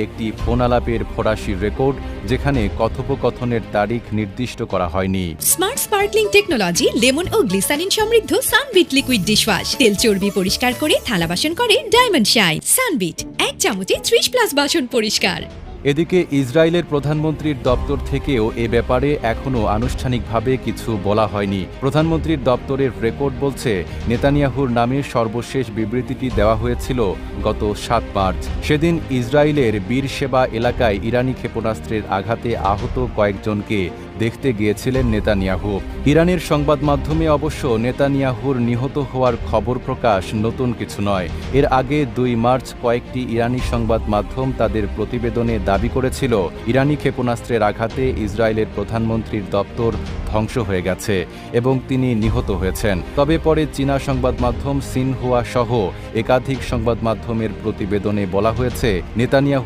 একটি ফোনালাপের ফরাসি রেকর্ড, যেখানে কথোপকথনের তারিখ নির্দিষ্ট করা হয়নি। স্মার্ট স্পার্কলিং টেকনোলজি, লেমন ও গ্লিসারিন সমৃদ্ধ সানবিট লিকুইড ডিশওয়াশ তেল চর্বি পরিষ্কার করে থালা বাসন করে ডায়মন্ড শাইন। সানবিট 1 চামচে 30+ বাসন পরিষ্কার। এদিকে ইসরায়েলের প্রধানমন্ত্রীর দপ্তর থেকেও এ ব্যাপারে এখনও আনুষ্ঠানিকভাবে কিছু বলা হয়নি। প্রধানমন্ত্রীর দপ্তরের রেকর্ড বলছে, নেতানিয়াহুর নামে সর্বশেষ বিবৃতিটি দেওয়া হয়েছিল গত 7 মার্চ। সেদিন ইসরায়েলের বীরশেবা এলাকায় ইরানি ক্ষেপণাস্ত্রের আঘাতে আহত কয়েকজনকে দেখতে গিয়েছিলেন নেতানিয়াহু। ইরানের সংবাদ মাধ্যমে অবশ্য নেতানিয়াহুর নিহত হওয়ার খবর প্রকাশ নতুন কিছু নয়। এর আগে 2 মার্চ কয়েকটি ইরানি সংবাদ মাধ্যম তাদের প্রতিবেদনে দাবি করেছিল, ইরানি ক্ষেপণাস্ত্রের আঘাতে ইসরায়েলের প্রধানমন্ত্রীর দপ্তর ধ্বংস হয়ে গেছে এবং তিনি নিহত হয়েছেন। তবে পরে চীনা সংবাদ মাধ্যম সিনহুয়া সহ একাধিক সংবাদ মাধ্যমের প্রতিবেদনে বলা হয়েছে, নেতানিয়াহু